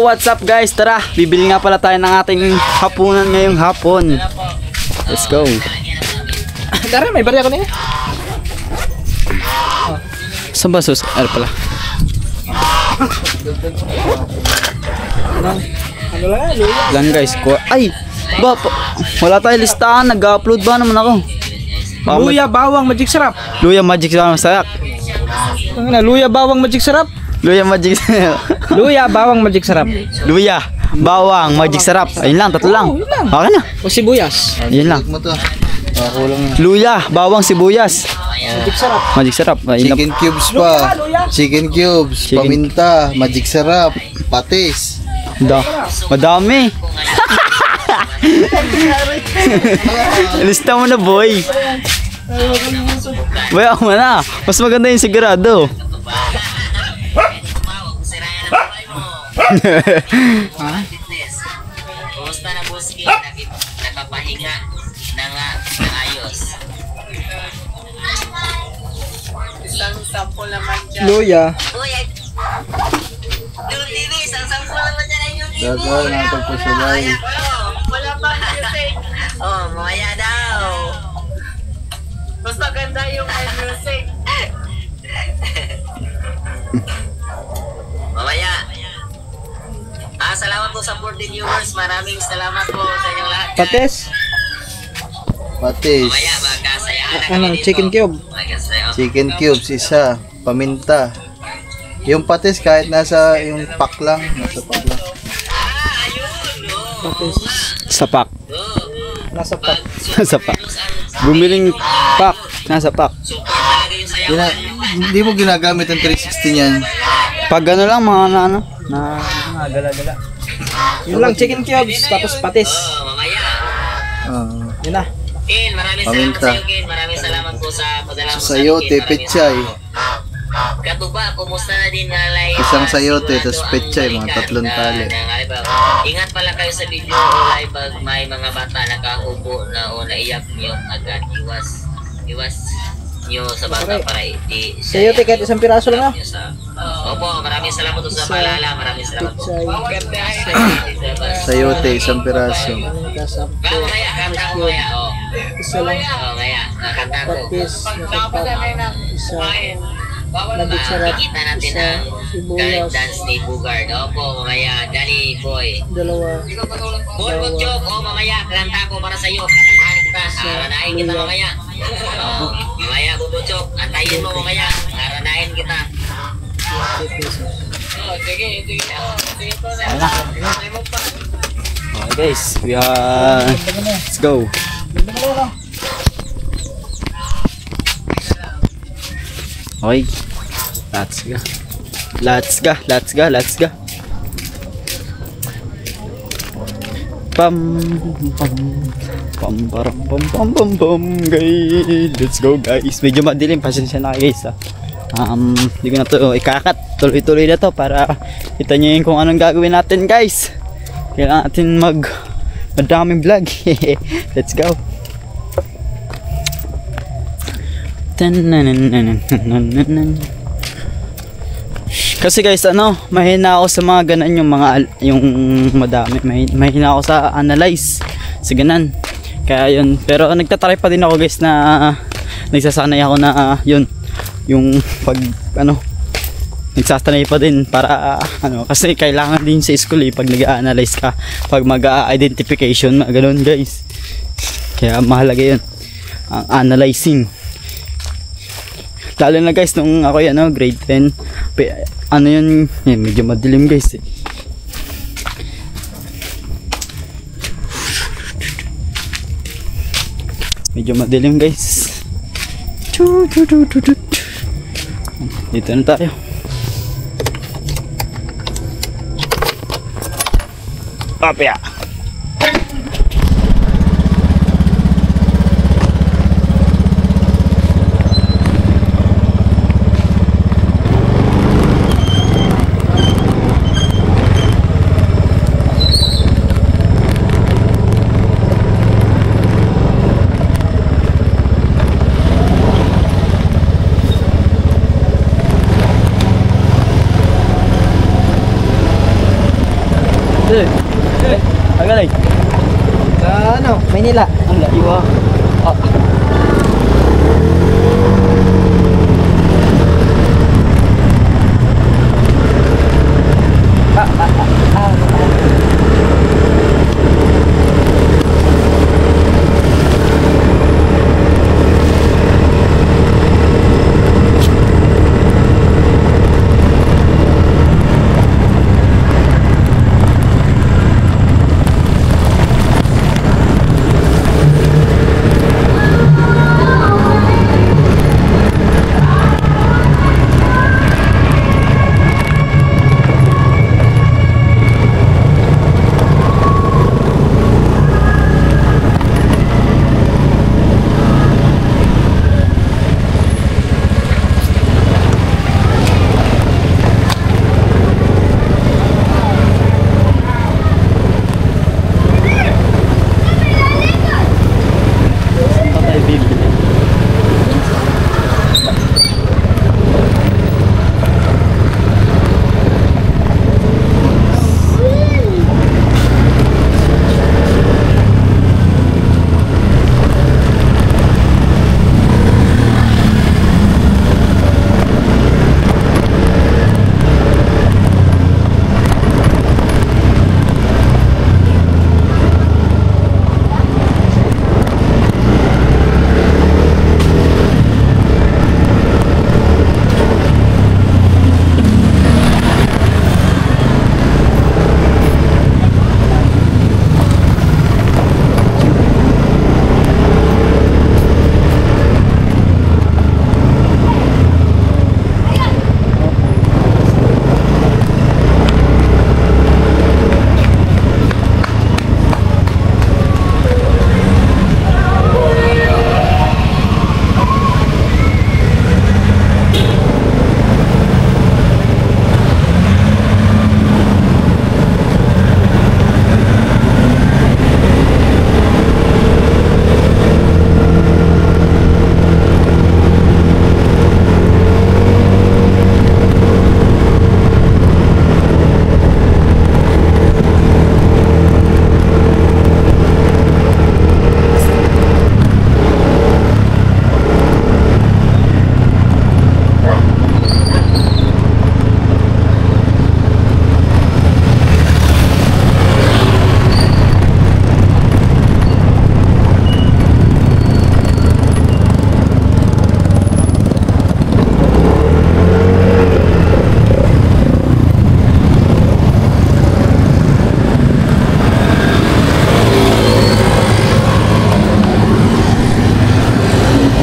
What's up guys? Tara, bibili nga pala tayo ng ating hapunan ngayong hapon. Let's go. Tara, may barya ko na yun. Saan ba sus? Ano pala? Ano lang Guys, ay! Ba, wala tayo listahan. Nag-upload ba naman ako? Luya, bawang, magic sarap. Luya, magic sarap. Luya, bawang, magic sarap. Luya, magic sarap. Luya, bawang, magic sarap. Luya, bawang, magic sarap. Ayun lang, tatlo lang. Okay na. O sibuyas. Ayun lang. Luya, bawang, sibuyas. Magic sarap. Magic sarap. Ayun lang. Chicken cubes pa. Chicken cubes, paminta, magic sarap, patis. Madami. Lista mo na, boy. Boy, ako na. Mas maganda yung sigurado. Kumusta na Boski? Nakapahinga na nga ayos. Isang sample naman dyan. Luya. Uy, yung TV, isang sample naman dyan ay yung TV. Dagal na pagpasalay. Wala pa music. Oh, mamaya daw. Basta ganda yung music. Mamaya. Salamat po sa 40 viewers. Maraming salamat po sa inyong lahat. Patis. Patis. Mamaya, magkasayaan na Ano, kami dito. chicken cube. Magkasayaan. Chicken cubes, isa. Paminta. Yung patis kahit nasa yung pack lang. Nasa pack lang. Patis. Sa pack. Nasa pat. Nasa pack. Bumiling pack. Nasa pack. Hindi mo ginagamit ang 360 niyan. Pag ano lang, mga gala-gala. Yun lang, chicken cubes, tapos patis. Mamaya. Yun na. Ken, maraming salamat Paminta. sa iyo, Ken. Maraming salamat po sa padala mo sa Sayote, pechay. Katuba, kumusta na din nga live? Isang sayote, tapos pechay, mga tatlong tali. Ingat pala kayo sa video live pag may mga bata nakahubo na o naiyak nyo agad. Iwas nyo sa bata para hindi Sayote kahit isang piraso lang ah. Opo, maraming salamat po sa paalala. Maraming salamat po. Sayote, isang piraso. Mamaya, kanta ko kaya. Isa lang. Kaya, kanta ko. Patis. Isa. Magic sarap. Kikita natin Isa. ang current Sibuyas. dance ni Bugard. Opo, mamaya. Danny Boy. Dalawa. Bulbog joke. O, mamaya. Kanta ko para sa'yo. Kantahan kita. Aranahin kita mamaya. Mamaya, bulbog joke. Antayin mo mamaya. Aranahin kita. Okay guys, let's go. Okay, let's go. Pam guys. Let's go guys. Medyo madilim, pasensya na guys ah. Hindi ko na to ikakat. Tuloy-tuloy na to para kita nyo yung kung anong gagawin natin guys. Kailangan natin madaming vlog. Let's go. Kasi guys mahina ako sa mga ganan yung madami. Mahina ako sa analyze sa ganan. Kaya yun, pero nagtatry pa din ako guys na nagsasanay ako na yun yung pag nagsasanay pa din para kasi kailangan din sa school pag nag-a-analyze ka, pag mag-identification ganoon guys. Kaya mahalaga yun ang analyzing, lalo na guys nung ako grade 10 yun medyo madilim guys medyo madilim guys. Dito na tayo. Papaya. Ano, Maynila. Ang layo ah. Ah.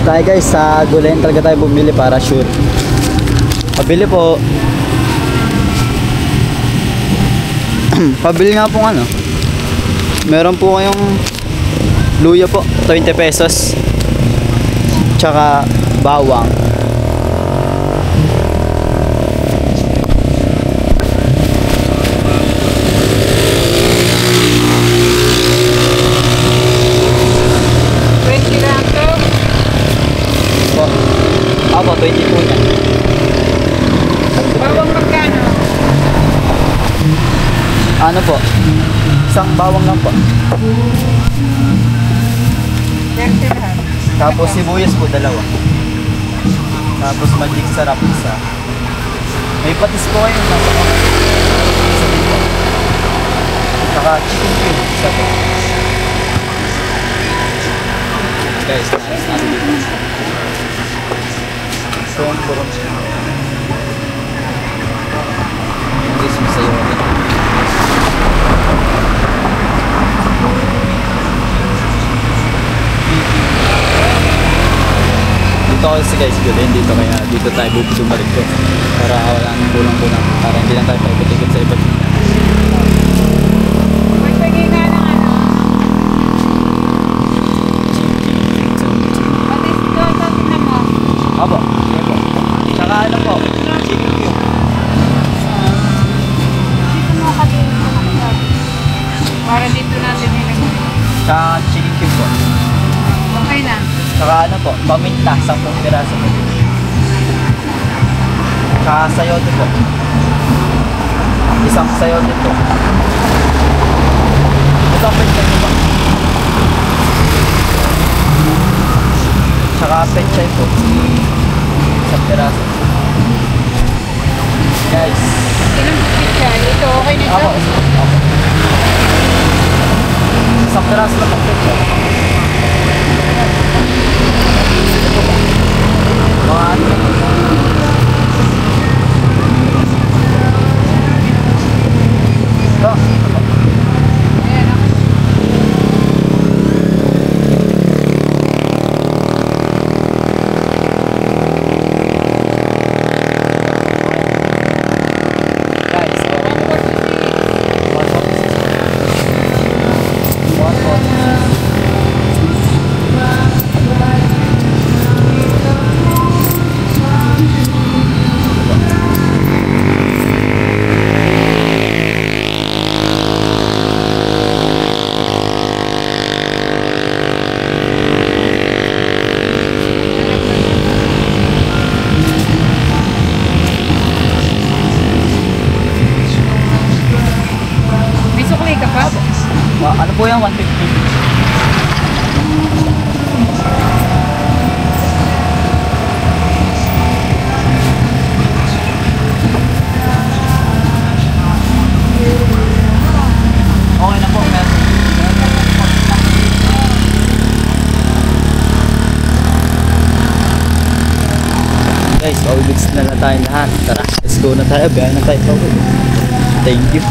Tayo guys, sa gulayan talaga tayo bumili para sure. Pabili po. Pabili nga po ano. Meron po kayong luya po, 20 pesos. Tsaka bawang. Ako, 20 po na. Bawang magkano? Ano po? Isang bawang lang po. 30 lahat. Tapos sibuyas po, dalawa. Tapos magic sarap isa. May patis po kayo. Nasa po. Isa din po. Saka chicken cube. Isa po. Guys, nice natin dito. So, ang kurong siya. Guys, masayo ulit. Dito ako sa guys, good end dito, kaya dito tayo bumalik ko para wala nang kulang-kulang, para hindi lang tayo paikot-ikot sa iba't Magsagay nga ng ano. Patis ko, ito tingnan mo. Abo, okay po. Tsaka ano po, chicken cube. Dito mo katingin ko na. Para dito natin nilagay. Tsaka chicken cube po. Okay na. Tsaka ano po, paminta, 10 piraso po. Tsaka sayote po. Isang sayote po. Isang pwede po ba? pechay po. Isang piraso. Guys. Ilang pizza? Ito, okay na ito? Ako. Isang piraso lang ang pechay. Mga ano lang. Ito. Ayan, ako. Guys, May sukli ka pa? ano po yan? 150. Okay na po, meron. Guys, pauwigs na lang tayo lahat. Tara, let's go na tayo. Biyahe na tayo pauwi. Thank you.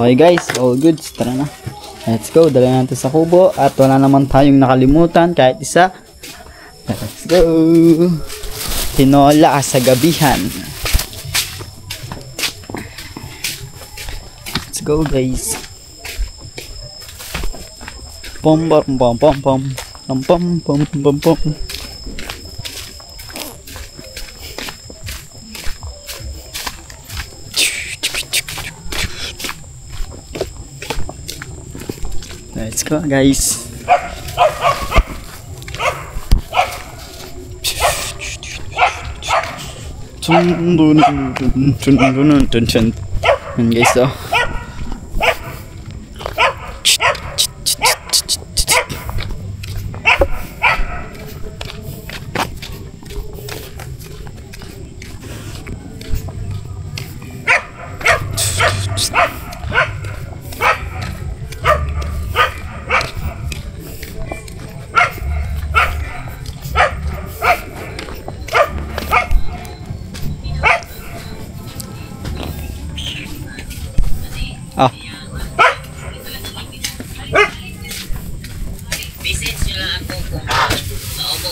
Okay guys, all good. Tara na. Let's go. Dala natin sa kubo. At wala naman tayong nakalimutan kahit isa. Let's go. Tinola sa gabihan. Let's go guys. Pom pom pom pom pom pom pom pom pom pom. Let's go guys. Yan guys, oh.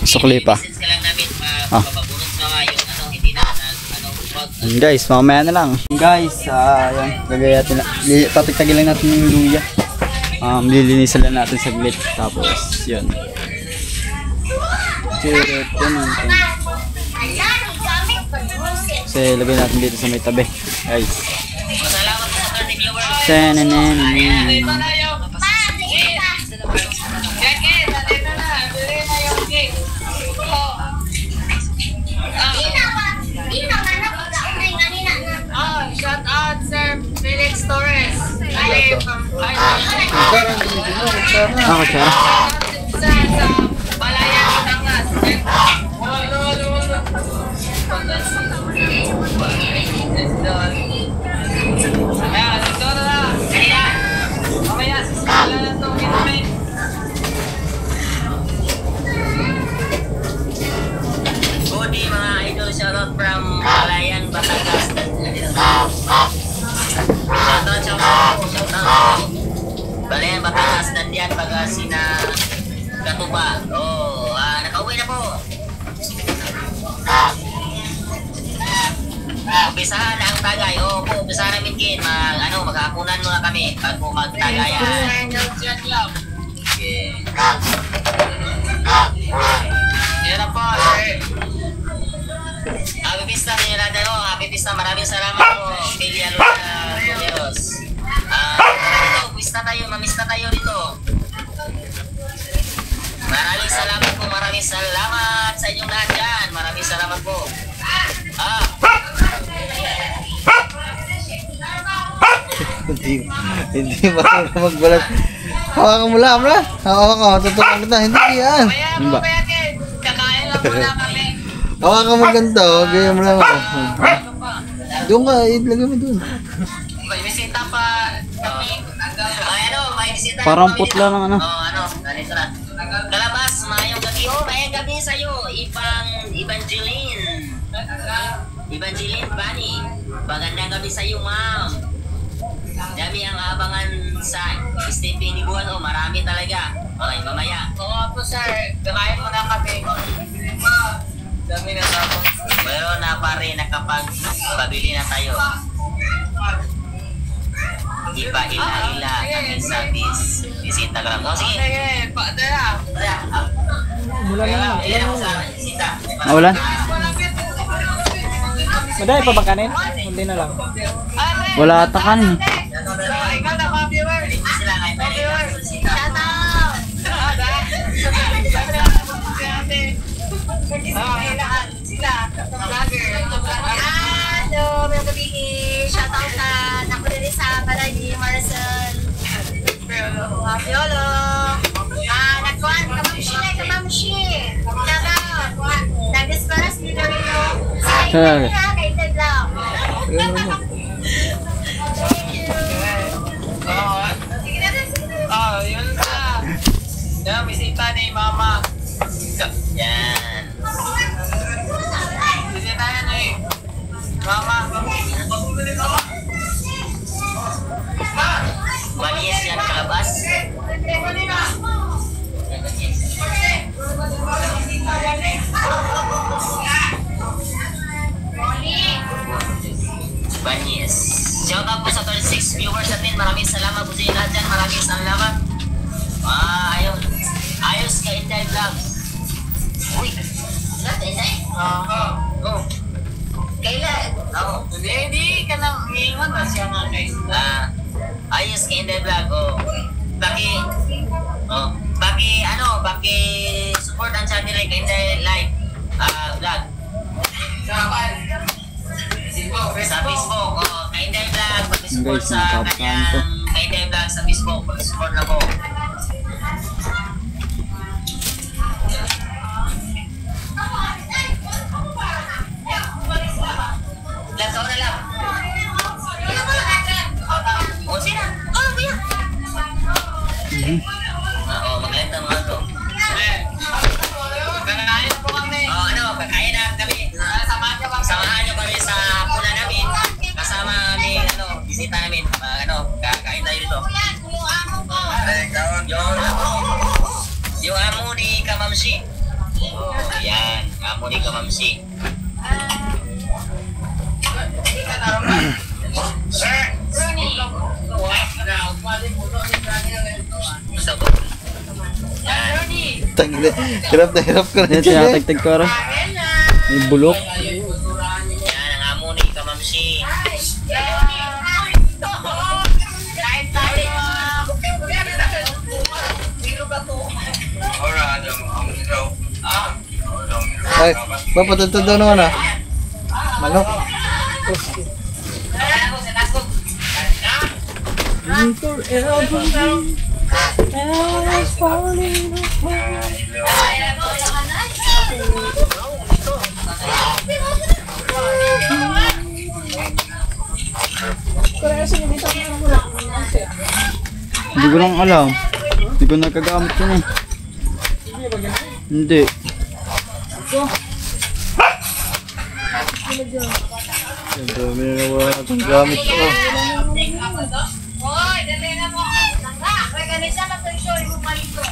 Sukli pa. Message ka lang namin Ah. mapabunot na nga yung ano, hindi na ano, wag. Yun guys, mamaya na lang. Guys, yan. Gagayatin na. Tatigtagin lang natin yung luya. Lilinisan lang natin saglit. Tapos, yun. Kasi lagay natin dito sa may tabi. Guys. Salamat sa ating viewers. Tananan. Shout out Sir Felix Torres. Ali from Ako, Chara. sa Balayan, Batangas. Ayan, ito na. Ayan. Mamaya, sisimulan na ito. Inumin. Good day mga idol, shoutout from Balayan, Batangas. Shoutout. Balayan, Batangas, nandiyan baga sina Katuba. Oh, nakauwi na po. Umpisahan na ang tagay. Oo po, umpisahan namin kin. Maghakunan muna kami bago magtagayan. Okay. Yan na po, sir. Happy Pista ninyo lahat. Happy Pista. Maraming salamat po. Pilia Luna Romeros. Dito, pista tayo. Mamista tayo dito. Maraming salamat po. Maraming salamat sa inyong lahat dyan. Maraming salamat po. Hindi marunong magbalat. Hawakan mo lang, ha? Hawakan ko, tutukan kita. Hindi yan. Ano ba? Kakain lang muna kami. Hawakan mo ganito, ganyan mo lang ako. Doon ka, ilagay mo doon. May bisita pa kami. May bisita. Parang putla ng ano. Ganito na. Kalabas, mayong gabi. Mayong gabi sa'yo. Evangeline Bani. Magandang gabi sa'yo, ma'am. Dami ang abangan sa Stephen Buwan. Marami talaga. Okay, mamaya. Oo po sir, kakain muna kami. Dami na tapos. Meron na pare nakapagpabili na tayo. Ipa-ila-ila kami sa bisita lang. Sige. Sige, paadala. Mula na. Bisita. Naulan? Madali pa ba kanin? Hindi na lang. Wala ata kanin. Ikaw na mga viewers. Sila kayo pwede. Shout out! Sila, vlogger. Hello, mga kabiki. Shoutoutan. Ako din sa Balay Marcel. Piolo. Nagkuhan, kamamshi. Nag-disparas dito rin. Sorry. Kay Ted lang. Yun na. Yan, bisita ni Mama. Yan. Bisita yan eh. Mama. Balies yan kalabas. Banyes. Shout out po sa 36 viewers natin. Maraming salamat po sa inyo lahat dyan. Maraming salamat. Ayos ka Inday Vlog. Uy. Inday? Oh. Kailan? Oo. Hindi ka na umiingon na siya nga guys. Ayos ka Inday Vlog. Baki support ang channel kay Inday Live Vlog. Sa Facebook, kay Inday Vlog, pag-support Guys, sa nakakapan kanyang to. kay Inday Vlog sa Facebook, pag-support na po. Lang na lang. Sino? Kuya. Mag-live na mga to. Kakain po kami. Kakain na kami. Samahan niyo kami sa pula namin. Kasama ni bisita namin. Kakain tayo dito. Yung amo ni Kamamshi. Yan, amo ni Kamamsi. Hirap na hirap ko na Yan, dyan eh. tinatagtag ko rin. May bulok. Yan, ang amo ni Kamamsi. Ay, papatuto daw naman ah. Manok. Hindi ko lang alam. Hindi ko nagagamit yun eh. Hindi. Ang dami na naman itong gamit ko. Hoy, dali na mo. Tangga, kaya ganit siya matuloy yung malito.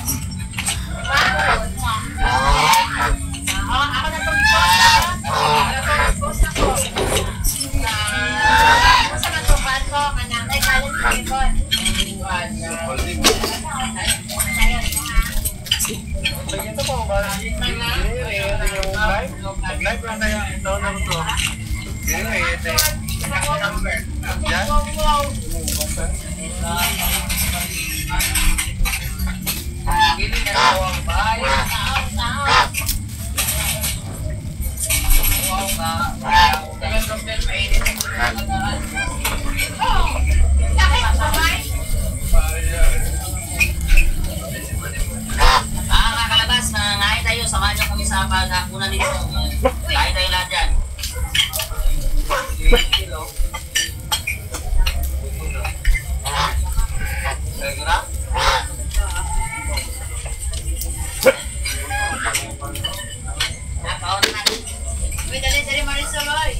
Ako na itong sa matupan ko, manangay kalit sa likod. Mga kalabas, nangangain tayo. Samahan niyo kami sa paghapunan dito. Kain tayo lahat dyan. Uy, dali Marisol, oy.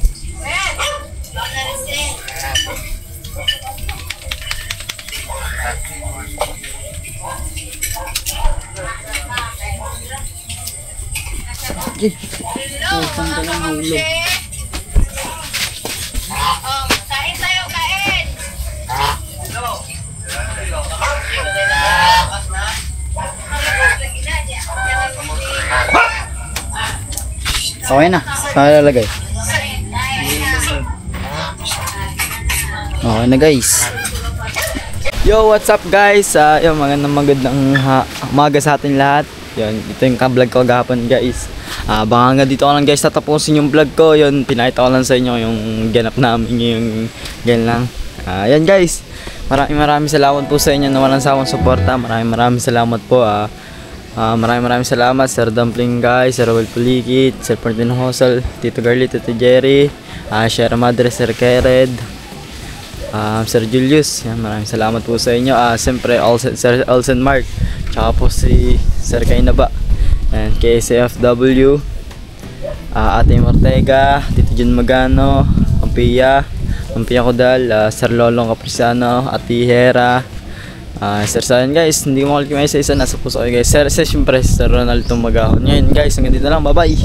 Bawal na rin siya. Kain tayo, kain. Okay na. Saan lalagay? Okay na guys. Yo, what's up guys? Yung magandang umaga sa ating lahat. Yun, ito yung ka-vlog ko gahapon guys. Baka nga dito ko lang guys tatapusin yung vlog ko. Yun, pinakita ko lang sa inyo yung ganap namin yung ganyan lang. Yan guys. Maraming salamat po sa inyo na walang sawang suporta. Maraming salamat po. Maraming salamat Sir Dumpling guys, Sir Will Pulikit, Sir Portin Hosel, Tito Garly, Tito Jerry, Sir Madre, Sir Kered, Sir Julius. Yan, maraming salamat po sa inyo. Siyempre Sir Olsen Mark, tsaka po si Sir Kainaba, and KCFW, Ate Mortega, Tito Jun Magano, Pampia Kodal, Sir Lolong Capriciano, Ate Hera, Sir Sayan guys, hindi ko makulit may isa nasa puso ko guys. Siyempre Sir Ronaldo Magahon. Ngayon guys, hanggang dito lang, bye bye.